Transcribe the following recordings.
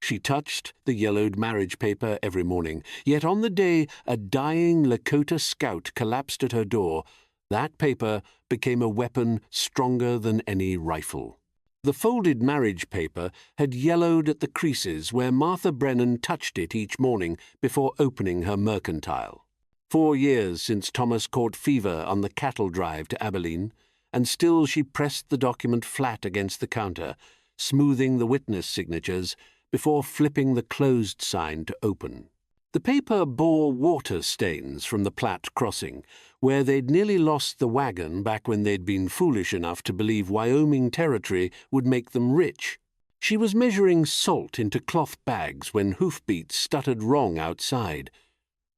She touched the yellowed marriage paper every morning, yet on the day a dying Lakota scout collapsed at her door, that paper became a weapon stronger than any rifle. The folded marriage paper had yellowed at the creases where Martha Brennan touched it each morning before opening her mercantile. 4 years since Thomas caught fever on the cattle drive to Abilene, and still she pressed the document flat against the counter, smoothing the witness signatures before flipping the closed sign to open. The paper bore water stains from the Platte crossing, where they'd nearly lost the wagon back when they'd been foolish enough to believe Wyoming territory would make them rich. She was measuring salt into cloth bags when hoofbeats stuttered wrong outside.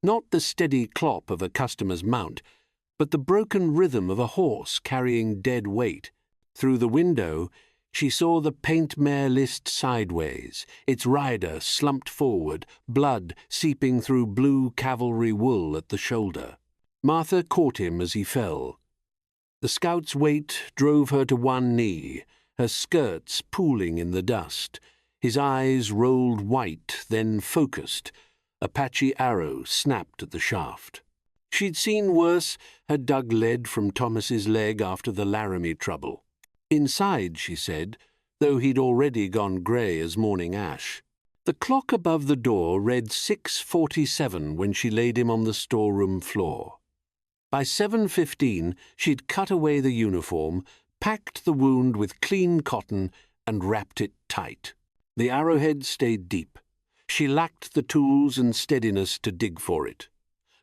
Not the steady clop of a customer's mount, but the broken rhythm of a horse carrying dead weight. Through the window, she saw the paint mare list sideways, its rider slumped forward, blood seeping through blue cavalry wool at the shoulder. Martha caught him as he fell. The scout's weight drove her to one knee, her skirts pooling in the dust. His eyes rolled white, then focused. A patchy arrow snapped at the shaft. She'd seen worse, had dug lead from Thomas's leg after the Laramie trouble. Inside, she said, though he'd already gone grey as morning ash. The clock above the door read 6:47 when she laid him on the storeroom floor. By 7:15, she'd cut away the uniform, packed the wound with clean cotton, and wrapped it tight. The arrowhead stayed deep. She lacked the tools and steadiness to dig for it.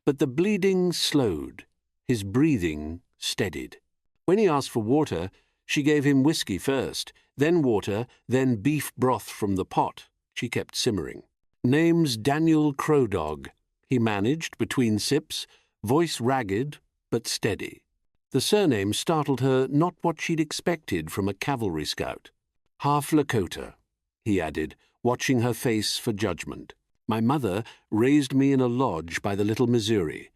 But the bleeding slowed. His breathing steadied. When he asked for water, she gave him whiskey first, then water, then beef broth from the pot. She kept simmering. Name's Daniel Crowdog. He managed between sips, voice ragged but steady. The surname startled her, not what she'd expected from a cavalry scout. Half Lakota, he added, watching her face for judgment. My mother raised me in a lodge by the Little Missouri,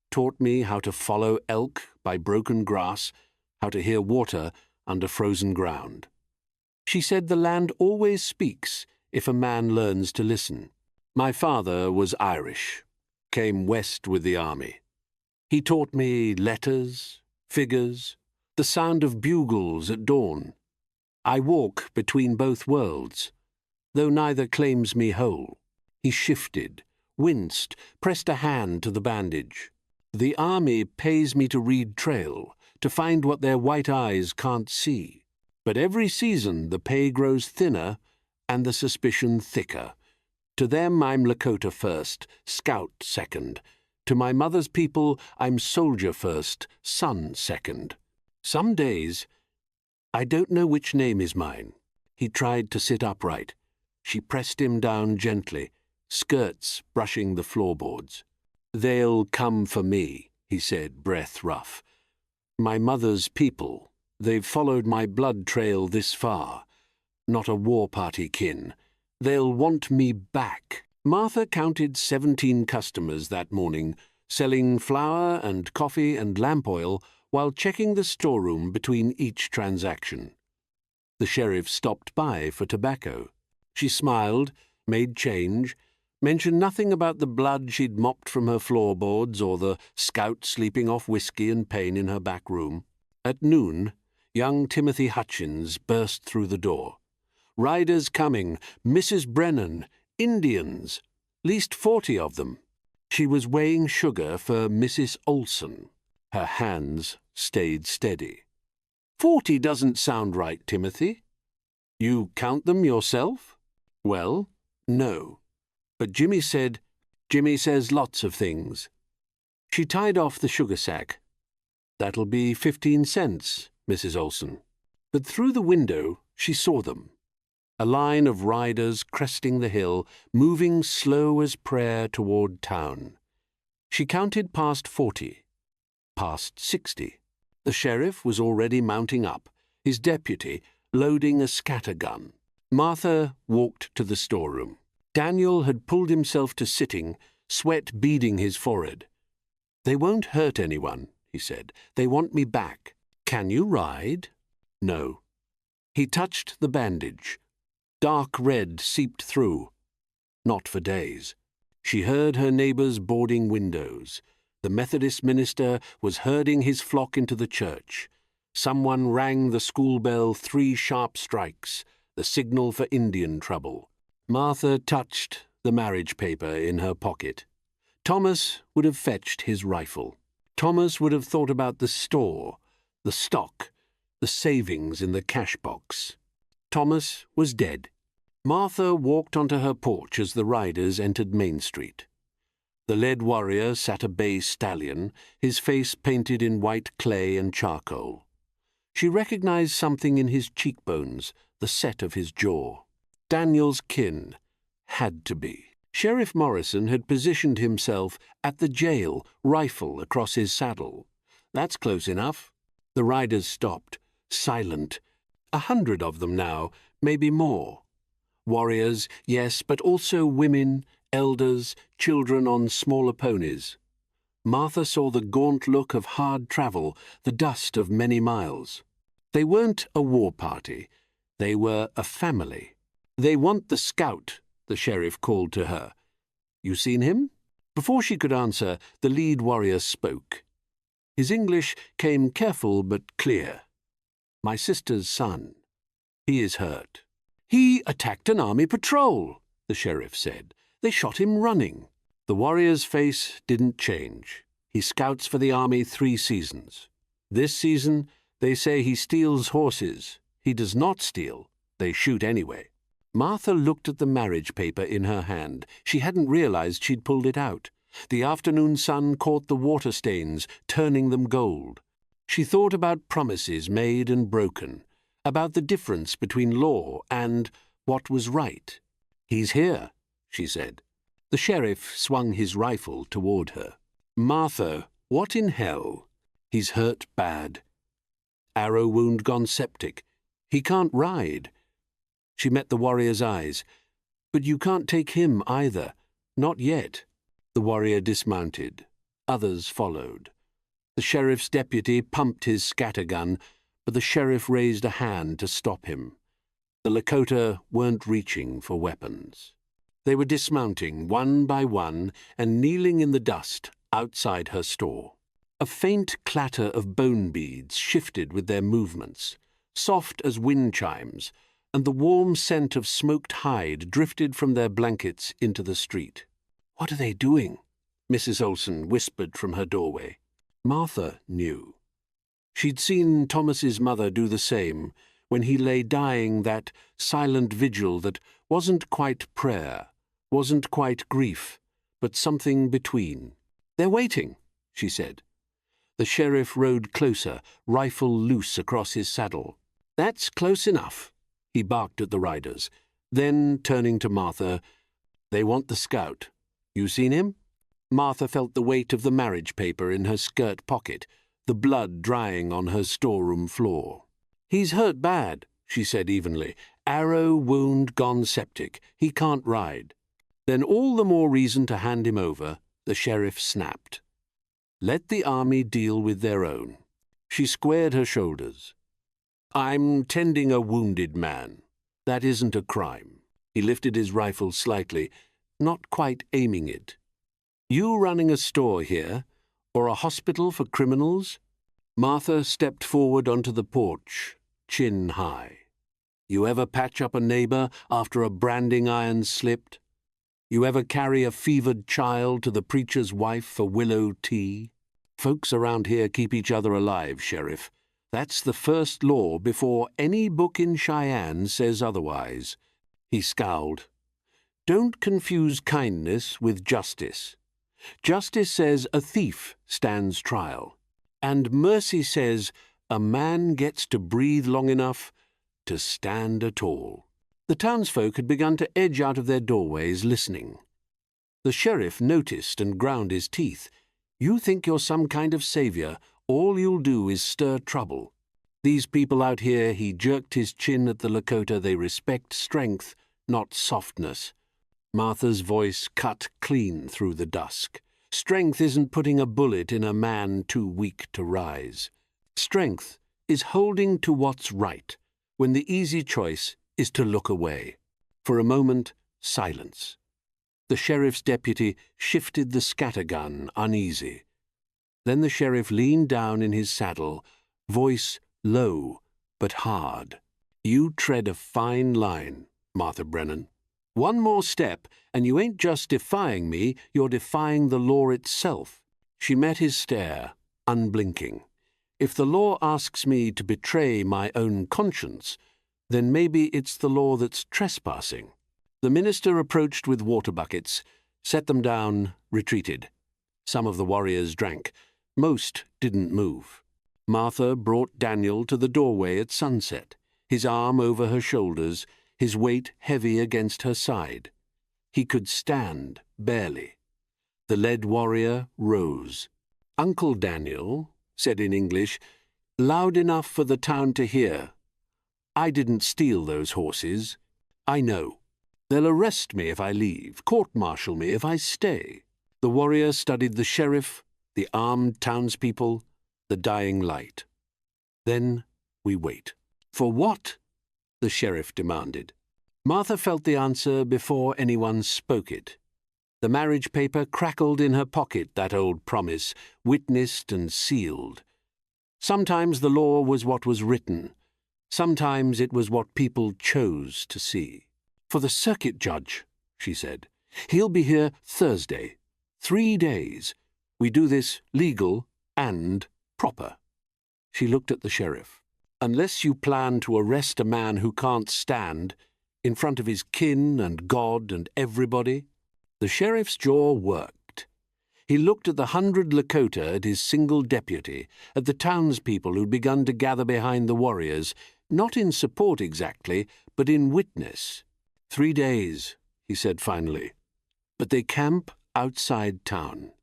taught me how to follow elk by broken grass, how to hear water under frozen ground. She said the land always speaks if a man learns to listen. My father was Irish, came west with the army. He taught me letters, figures, the sound of bugles at dawn. I walk between both worlds, though neither claims me whole. He shifted, winced, pressed a hand to the bandage. The army pays me to read trail, to find what their white eyes can't see. But every season the pay grows thinner and the suspicion thicker. To them I'm Lakota first, scout second. To my mother's people I'm soldier first, son second. Some days, I don't know which name is mine. He tried to sit upright. She pressed him down gently, skirts brushing the floorboards. They'll come for me, he said, breath rough. My mother's people, they've followed my blood trail this far. Not a war party kin. They'll want me back. Martha counted 17 customers that morning, selling flour and coffee and lamp oil while checking the storeroom between each transaction. The sheriff stopped by for tobacco. She smiled, made change, mentioned nothing about the blood she'd mopped from her floorboards or the scout sleeping off whiskey and pain in her back room. At noon, young Timothy Hutchins burst through the door. Riders coming, Mrs. Brennan, Indians, least 40 of them. She was weighing sugar for Mrs. Olson. Her hands stayed steady. 40 doesn't sound right, Timothy. You count them yourself? Well, no. But Jimmy says lots of things. She tied off the sugar sack. That'll be 15 cents, Mrs. Olson. But through the window she saw them. A line of riders cresting the hill, moving slow as prayer toward town. She counted past 40, past 60. The sheriff was already mounting up, his deputy loading a scattergun. Martha walked to the storeroom. Daniel had pulled himself to sitting, sweat beading his forehead. They won't hurt anyone, he said. They want me back. Can you ride? No. He touched the bandage. Dark red seeped through. not for days. She heard her neighbours boarding windows. The Methodist minister was herding his flock into the church. Someone rang the school bell 3 sharp strikes, the signal for Indian trouble. Martha touched the marriage paper in her pocket. Thomas would have fetched his rifle. Thomas would have thought about the store, the stock, the savings in the cash box. Thomas was dead. Martha walked onto her porch as the riders entered Main Street. The lead warrior sat a bay stallion, his face painted in white clay and charcoal. She recognized something in his cheekbones, the set of his jaw. Daniel's kin. Had to be. Sheriff Morrison had positioned himself at the jail, rifle across his saddle. That's close enough. The riders stopped, silent. 100 of them now, maybe more. Warriors, yes, but also women, elders, children on smaller ponies. Martha saw the gaunt look of hard travel, the dust of many miles. They weren't a war party. They were a family. "They want the scout," the sheriff called to her. "You seen him?" Before she could answer, the lead warrior spoke. His English came careful but clear. "My sister's son. He is hurt." "He attacked an army patrol," the sheriff said. "They shot him running." The warrior's face didn't change. He scouts for the army 3 seasons. This season, they say he steals horses. He does not steal. They shoot anyway. Martha looked at the marriage paper in her hand. She hadn't realized she'd pulled it out. The afternoon sun caught the water stains, turning them gold. She thought about promises made and broken, about the difference between law and what was right. "He's here," she said. The sheriff swung his rifle toward her. "Martha, what in hell?" "He's hurt bad. Arrow wound gone septic. He can't ride." She met the warrior's eyes. "But you can't take him either. Not yet." The warrior dismounted. Others followed. The sheriff's deputy pumped his scattergun, but the sheriff raised a hand to stop him. The Lakota weren't reaching for weapons. They were dismounting one by one and kneeling in the dust outside her store. A faint clatter of bone beads shifted with their movements, soft as wind chimes, and the warm scent of smoked hide drifted from their blankets into the street. "What are they doing?" Mrs. Olson whispered from her doorway. Martha knew. She'd seen Thomas's mother do the same when he lay dying, that silent vigil that wasn't quite prayer, wasn't quite grief, but something between. "They're waiting," she said. The sheriff rode closer, rifle loose across his saddle. "That's close enough," he barked at the riders. Then, turning to Martha, "They want the scout. You seen him?" Martha felt the weight of the marriage paper in her skirt pocket, the blood drying on her storeroom floor. "He's hurt bad," she said evenly. "Arrow wound gone septic. He can't ride." "Then all the more reason to hand him over," the sheriff snapped. "Let the army deal with their own." She squared her shoulders. "I'm tending a wounded man. That isn't a crime." He lifted his rifle slightly, not quite aiming it. "You running a store here, or a hospital for criminals?" Martha stepped forward onto the porch, chin high. "You ever patch up a neighbor after a branding iron slipped? You ever carry a fevered child to the preacher's wife for willow tea? Folks around here keep each other alive, Sheriff. That's the first law before any book in Cheyenne says otherwise." He scowled. "Don't confuse kindness with justice. Justice says a thief stands trial, and mercy says a man gets to breathe long enough to stand at all." The townsfolk had begun to edge out of their doorways, listening. The sheriff noticed and ground his teeth. "You think you're some kind of savior. All you'll do is stir trouble. These people out here," he jerked his chin at the Lakota, "they respect strength, not softness." Martha's voice cut clean through the dusk. "Strength isn't putting a bullet in a man too weak to rise. Strength is holding to what's right, when the easy choice is to look away." For a moment, silence. The sheriff's deputy shifted the scattergun, uneasy. Then the sheriff leaned down in his saddle, voice low but hard. "You tread a fine line, Martha Brennan. One more step, and you ain't just defying me, you're defying the law itself." She met his stare, unblinking. "If the law asks me to betray my own conscience, then maybe it's the law that's trespassing." The minister approached with water buckets, set them down, retreated. Some of the warriors drank. Most didn't move. Martha brought Daniel to the doorway at sunset, his arm over her shoulders, his weight heavy against her side. He could stand, barely. The lead warrior rose. "Uncle Daniel," said in English, loud enough for the town to hear, "I didn't steal those horses. I know. They'll arrest me if I leave, court-martial me if I stay." The warrior studied the sheriff, the armed townspeople, the dying light. "Then we wait." "For what?" the sheriff demanded. Martha felt the answer before anyone spoke it. The marriage paper crackled in her pocket, that old promise, witnessed and sealed. Sometimes the law was what was written. Sometimes it was what people chose to see. "For the circuit judge," she said. "He'll be here Thursday. 3 days. We do this legal and proper." She looked at the sheriff. "Unless you plan to arrest a man who can't stand, in front of his kin and God and everybody." The sheriff's jaw worked. He looked at the 100 Lakota, at his single deputy, at the townspeople who'd begun to gather behind the warriors, not in support exactly, but in witness. 3 days, he said finally. "But they camp outside town."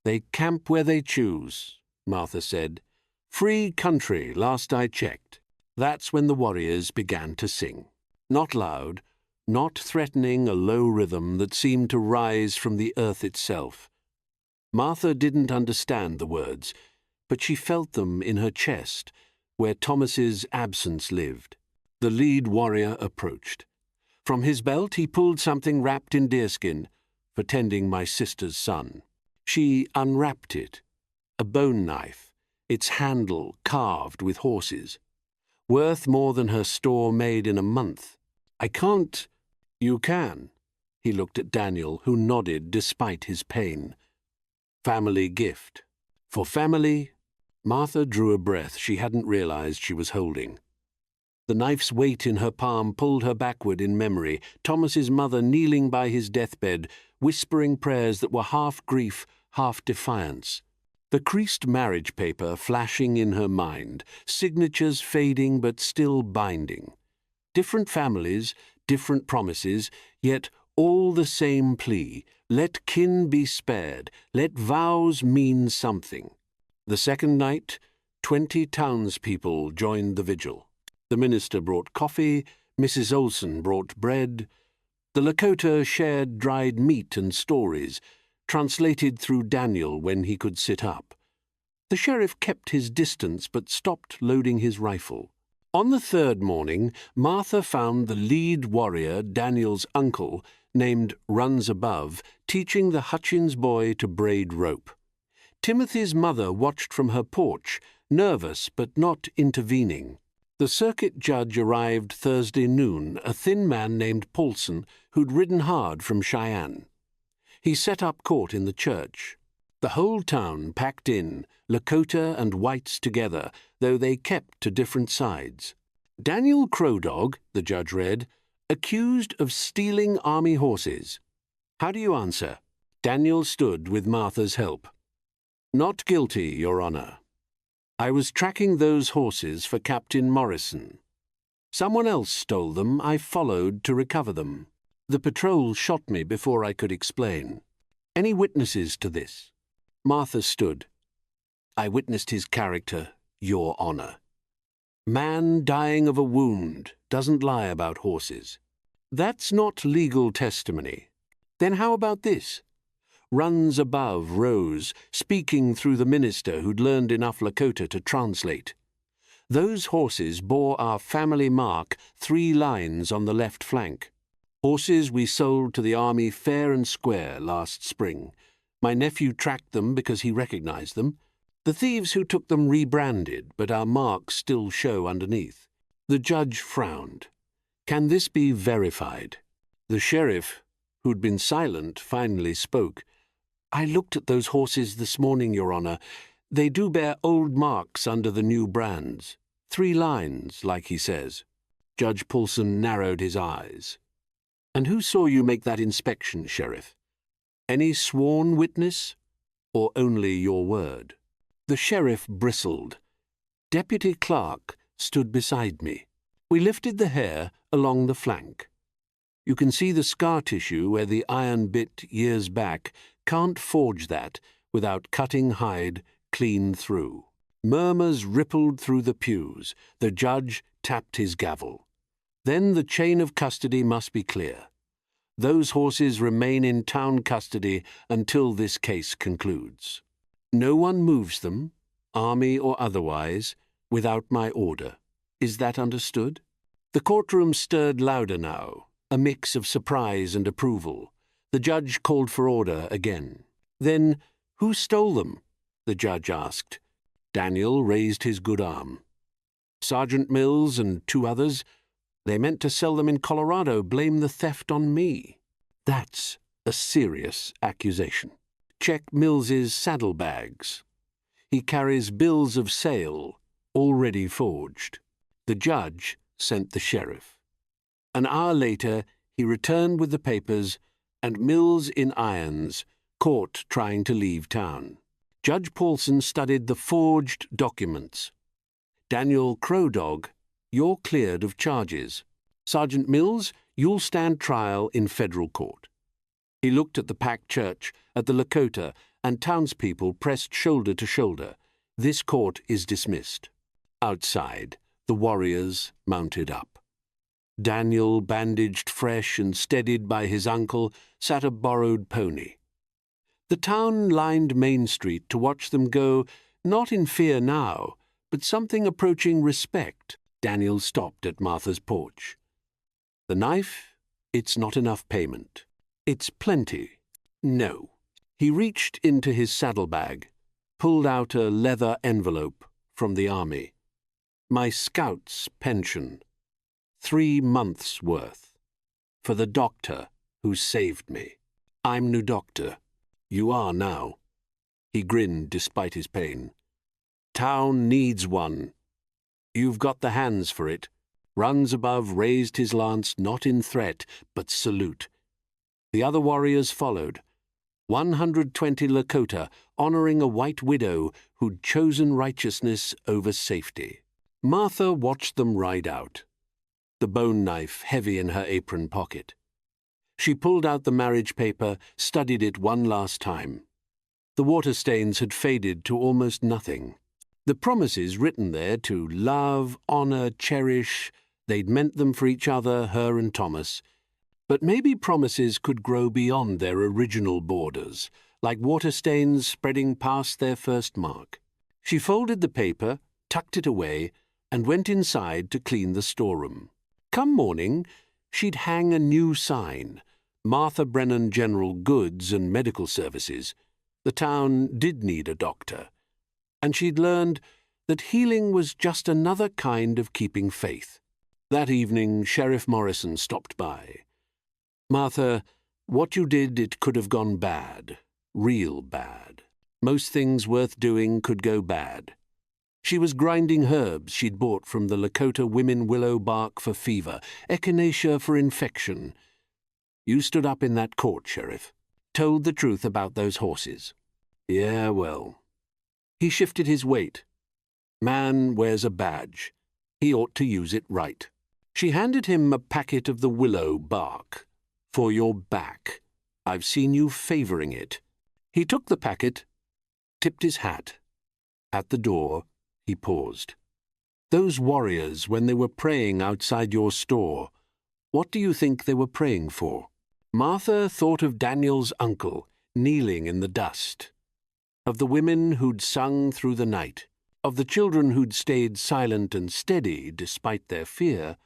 "They camp where they choose," Martha said. "Free country, last I checked." That's when the warriors began to sing. Not loud, not threatening a low rhythm that seemed to rise from the earth itself. Martha didn't understand the words, but she felt them in her chest, where Thomas's absence lived. The lead warrior approached. From his belt he pulled something wrapped in deerskin, for tending my sister's son. She unwrapped it. A bone knife, its handle carved with horses. Worth more than her store made in a month. "I can't—" "You can." He looked at Daniel, who nodded despite his pain. "Family gift." For family, Martha drew a breath she hadn't realized she was holding. The knife's weight in her palm pulled her backward in memory, Thomas's mother kneeling by his deathbed, whispering prayers that were half grief, half defiance. The creased marriage paper flashing in her mind, signatures fading but still binding. Different families, different promises, yet all the same plea. Let kin be spared, let vows mean something. The second night, 20 townspeople joined the vigil. The minister brought coffee, Mrs. Olson brought bread. The Lakota shared dried meat and stories, translated through Daniel when he could sit up. The sheriff kept his distance but stopped loading his rifle. On the third morning, Martha found the lead warrior, Daniel's uncle, named Runs Above, teaching the Hutchins boy to braid rope. Timothy's mother watched from her porch, nervous but not intervening. The circuit judge arrived Thursday noon, a thin man named Paulson, who'd ridden hard from Cheyenne. He set up court in the church. The whole town packed in, Lakota and whites together, though they kept to different sides. "Daniel Crowdog," the judge read, "accused of stealing army horses. How do you answer?" Daniel stood with Martha's help. "Not guilty, Your Honor. I was tracking those horses for Captain Morrison. Someone else stole them. I followed to recover them. The patrol shot me before I could explain. Any witnesses to this?" Martha stood. "I witnessed his character, Your Honor. Man dying of a wound doesn't lie about horses. That's not legal testimony. Then how about this?" Runs Above rose, speaking through the minister who'd learned enough Lakota to translate. "Those horses bore our family mark 3 lines on the left flank. Horses we sold to the army fair and square last spring. My nephew tracked them because he recognized them. The thieves who took them rebranded, but our marks still show underneath. The judge frowned. Can this be verified? The sheriff, who'd been silent, finally spoke. I looked at those horses this morning, Your Honor. They do bear old marks under the new brands. 3 lines, like he says. Judge Paulson narrowed his eyes. And who saw you make that inspection, Sheriff? Any sworn witness, or only your word? The sheriff bristled. Deputy Clark stood beside me. We lifted the hair along the flank. You can see the scar tissue where the iron bit years back. Can't forge that without cutting hide clean through. Murmurs rippled through the pews. The judge tapped his gavel. Then the chain of custody must be clear. Those horses remain in town custody until this case concludes. No one moves them, army or otherwise, without my order. Is that understood? The courtroom stirred louder now, a mix of surprise and approval. The judge called for order again. Then, who stole them? The judge asked. Daniel raised his good arm. Sergeant Mills and 2 others. They meant to sell them in Colorado, blame the theft on me. That's a serious accusation. Check Mills's saddlebags. He carries bills of sale, already forged. The judge sent the sheriff. An hour later, he returned with the papers, and Mills in irons, caught trying to leave town. Judge Paulson studied the forged documents. Daniel Crowdog, you're cleared of charges. Sergeant Mills, you'll stand trial in federal court. He looked at the packed church, at the Lakota, and townspeople pressed shoulder to shoulder. This court is dismissed. Outside, the warriors mounted up. Daniel, bandaged fresh and steadied by his uncle, sat a borrowed pony. The town lined Main Street to watch them go, not in fear now, but something approaching respect. Daniel stopped at Martha's porch. The knife? It's not enough payment. It's plenty. No. He reached into his saddlebag, pulled out a leather envelope from the army. My scout's pension. 3 months' worth. For the doctor who saved me. I'm no doctor. You are now. He grinned despite his pain. Town needs one. You've got the hands for it. Runs above raised his lance not in threat, but salute. The other warriors followed. 120 Lakota, honoring a white widow who'd chosen righteousness over safety. Martha watched them ride out, the bone knife heavy in her apron pocket. She pulled out the marriage paper, studied it one last time. The water stains had faded to almost nothing. The promises written there to love, honor, cherish, they'd meant them for each other, her and Thomas. But maybe promises could grow beyond their original borders, like water stains spreading past their first mark. She folded the paper, tucked it away, and went inside to clean the storeroom. Come morning, she'd hang a new sign, Martha Brennan General Goods and Medical Services. The town did need a doctor. And she'd learned that healing was just another kind of keeping faith. That evening, Sheriff Morrison stopped by. Martha, what you did, it could have gone bad. Real bad. Most things worth doing could go bad. She was grinding herbs she'd bought from the Lakota women willow bark for fever, echinacea for infection. You stood up in that court, Sheriff. Told the truth about those horses. Yeah, well. He shifted his weight. Man wears a badge. He ought to use it right. She handed him a packet of the willow bark. For your back. I've seen you favoring it. He took the packet, tipped his hat. At the door, he paused. Those warriors, when they were praying outside your store, what do you think they were praying for? Martha thought of Daniel's uncle, kneeling in the dust. Of the women who'd sung through the night. Of the children who'd stayed silent and steady despite their fear.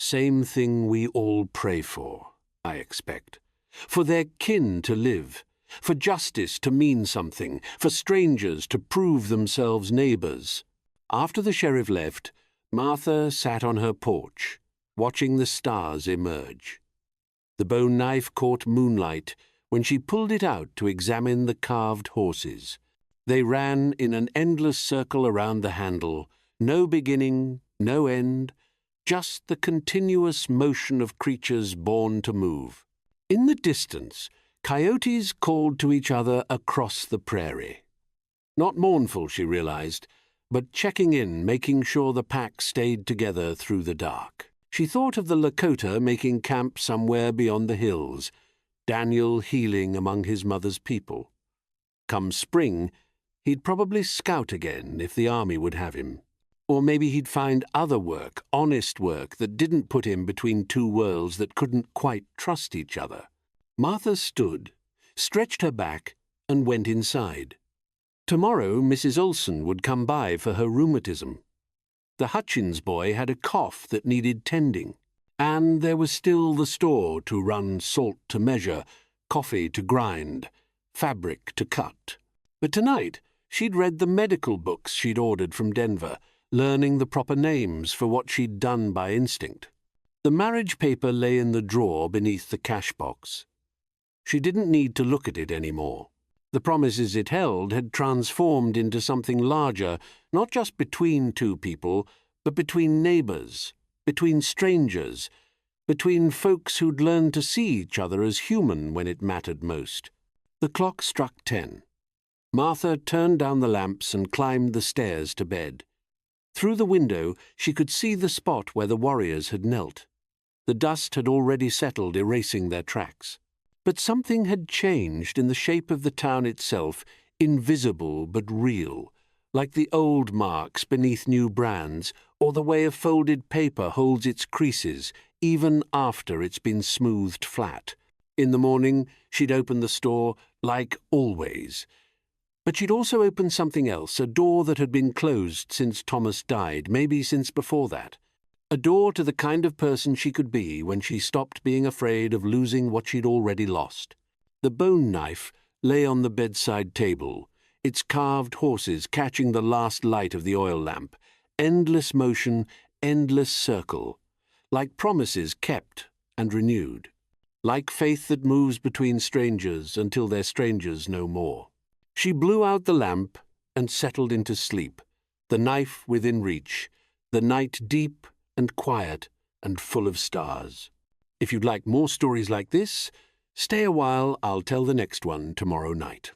Same thing we all pray for. I expect. For their kin to live, for justice to mean something, for strangers to prove themselves neighbours. After the sheriff left, Martha sat on her porch, watching the stars emerge. The bone knife caught moonlight when she pulled it out to examine the carved horses. They ran in an endless circle around the handle, no beginning, no end, just the continuous motion of creatures born to move. In the distance, coyotes called to each other across the prairie. Not mournful, she realized, but checking in, making sure the pack stayed together through the dark. She thought of the Lakota making camp somewhere beyond the hills, Daniel healing among his mother's people. Come spring, he'd probably scout again if the army would have him. Or maybe he'd find other work, honest work, that didn't put him between two worlds that couldn't quite trust each other. Martha stood, stretched her back, and went inside. Tomorrow Mrs. Olson would come by for her rheumatism. The Hutchins boy had a cough that needed tending. And there was still the store to run salt to measure, coffee to grind, fabric to cut. But tonight she'd read the medical books she'd ordered from Denver, learning the proper names for what she'd done by instinct. The marriage paper lay in the drawer beneath the cash box. She didn't need to look at it anymore. The promises it held had transformed into something larger, not just between two people, but between neighbours, between strangers, between folks who'd learned to see each other as human when it mattered most. The clock struck 10. Martha turned down the lamps and climbed the stairs to bed. Through the window she could see the spot where the warriors had knelt. The dust had already settled, erasing their tracks. But something had changed in the shape of the town itself, invisible but real, like the old marks beneath new brands, or the way a folded paper holds its creases, even after it's been smoothed flat. In the morning, she'd open the store, like always. But she'd also open something else, a door that had been closed since Thomas died, maybe since before that. A door to the kind of person she could be when she stopped being afraid of losing what she'd already lost. The bone knife lay on the bedside table, its carved horses catching the last light of the oil lamp. Endless motion, endless circle. Like promises kept and renewed. Like faith that moves between strangers until they're strangers no more. She blew out the lamp and settled into sleep, the knife within reach, the night deep and quiet and full of stars. If you'd like more stories like this, stay a while, I'll tell the next one tomorrow night.